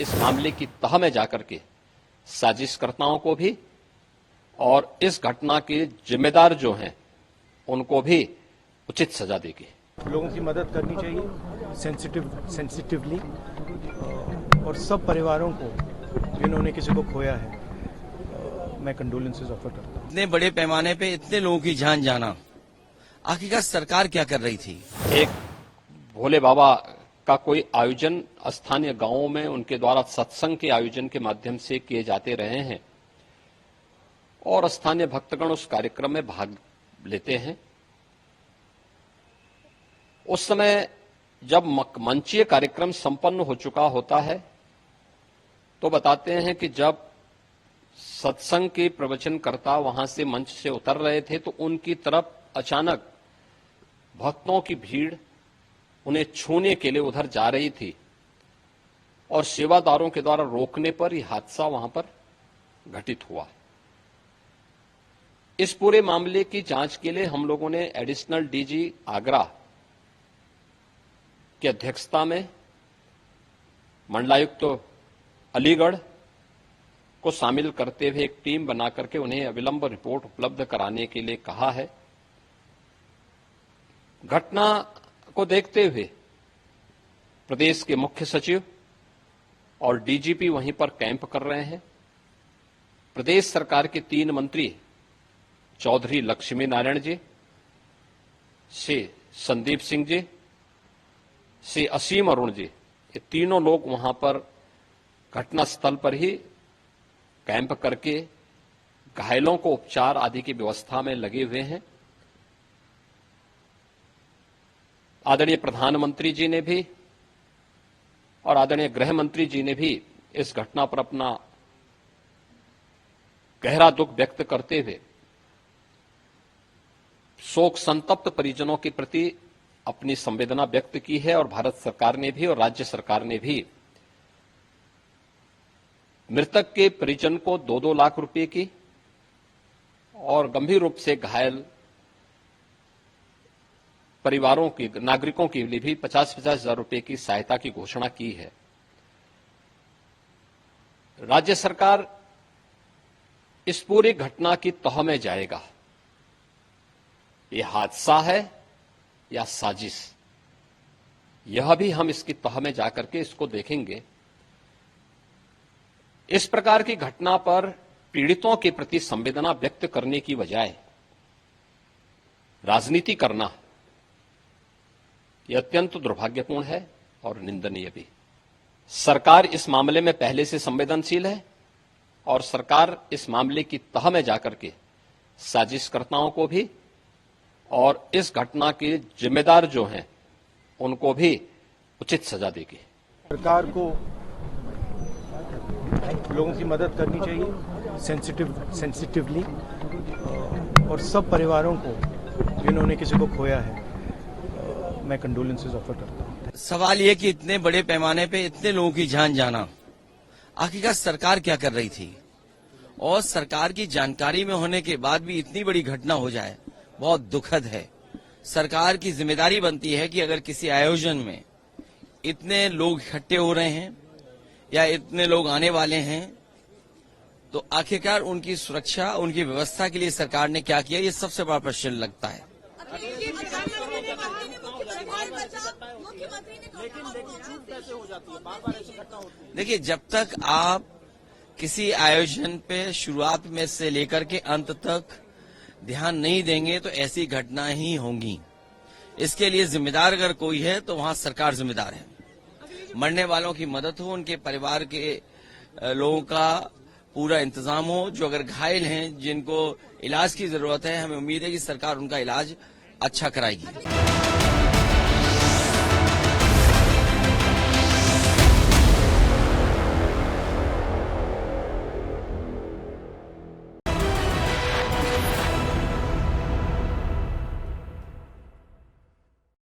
इस मामले की तह में जाकर के साजिशकर्ताओं को भी और इस घटना के जिम्मेदार जो हैं उनको भी उचित सजा देगी। लोगों की मदद करनी चाहिए सेंसिटिवली और सब परिवारों को जिन्होंने किसी को खोया है मैं कंडोलेंसेस ऑफर करता हूँ। इतने बड़े पैमाने पे इतने लोगों की जान जाना आखिरकार सरकार क्या कर रही थी? एक भोले बाबा का कोई आयोजन स्थानीय गांवों में उनके द्वारा सत्संग के आयोजन के माध्यम से किए जाते रहे हैं और स्थानीय भक्तगण उस कार्यक्रम में भाग लेते हैं। उस समय जब मंचीय कार्यक्रम संपन्न हो चुका होता है तो बताते हैं कि जब सत्संग के प्रवचनकर्ता वहां से मंच से उतर रहे थे तो उनकी तरफ अचानक भक्तों की भीड़ उन्हें छूने के लिए उधर जा रही थी और सेवादारों के द्वारा रोकने पर यह हादसा वहां पर घटित हुआ। इस पूरे मामले की जांच के लिए हम लोगों ने एडिशनल डीजी आगरा की अध्यक्षता में मंडलायुक्त अलीगढ़ को शामिल करते हुए एक टीम बना करके उन्हें अविलंब रिपोर्ट उपलब्ध कराने के लिए कहा है। घटना को देखते हुए प्रदेश के मुख्य सचिव और डीजीपी वहीं पर कैंप कर रहे हैं। प्रदेश सरकार के 3 मंत्री चौधरी लक्ष्मी नारायण जी, श्री संदीप सिंह जी, श्री असीम अरुण जी, ये तीनों लोग वहां पर घटना स्थल पर ही कैंप करके घायलों को उपचार आदि की व्यवस्था में लगे हुए हैं। आदरणीय प्रधानमंत्री जी ने भी और आदरणीय गृह मंत्री जी ने भी इस घटना पर अपना गहरा दुख व्यक्त करते हुए शोक संतप्त परिजनों के प्रति अपनी संवेदना व्यक्त की है और भारत सरकार ने भी और राज्य सरकार ने भी मृतक के परिजन को 2-2 लाख रुपए की और गंभीर रूप से घायल परिवारों की नागरिकों के लिए भी 50-50 हजार रुपए की सहायता की घोषणा की है। राज्य सरकार इस पूरी घटना की तह में जाएगा। यह हादसा है या साजिश, यह भी हम इसकी तह में जाकर के इसको देखेंगे। इस प्रकार की घटना पर पीड़ितों के प्रति संवेदना व्यक्त करने की बजाय राजनीति करना यह अत्यंत दुर्भाग्यपूर्ण है और निंदनीय भी। सरकार इस मामले में पहले से संवेदनशील है और सरकार इस मामले की तह में जाकर के साजिशकर्ताओं को भी और इस घटना के जिम्मेदार जो हैं उनको भी उचित सजा देगी। सरकार को लोगों की मदद करनी चाहिए सेंसिटिवली और सब परिवारों को जिन्होंने किसी को खोया है मैं कंडोलेंसेस ऑफर करता हूँ। सवाल ये कि इतने बड़े पैमाने पे इतने लोगों की जान जाना आखिरकार सरकार क्या कर रही थी और सरकार की जानकारी में होने के बाद भी इतनी बड़ी घटना हो जाए बहुत दुखद है। सरकार की जिम्मेदारी बनती है कि अगर किसी आयोजन में इतने लोग इकट्ठे हो रहे हैं या इतने लोग आने वाले हैं तो आखिरकार उनकी सुरक्षा उनकी व्यवस्था के लिए सरकार ने क्या किया, ये सबसे बड़ा प्रश्न लगता है। देखिए, जब तक आप किसी आयोजन पे शुरुआत में से लेकर के अंत तक ध्यान नहीं देंगे तो ऐसी घटना ही होंगी। इसके लिए जिम्मेदार अगर कोई है तो वहां सरकार जिम्मेदार है। मरने वालों की मदद हो, उनके परिवार के लोगों का पूरा इंतजाम हो, जो अगर घायल हैं जिनको इलाज की जरूरत है, हमें उम्मीद है कि सरकार उनका इलाज अच्छा कराएगी।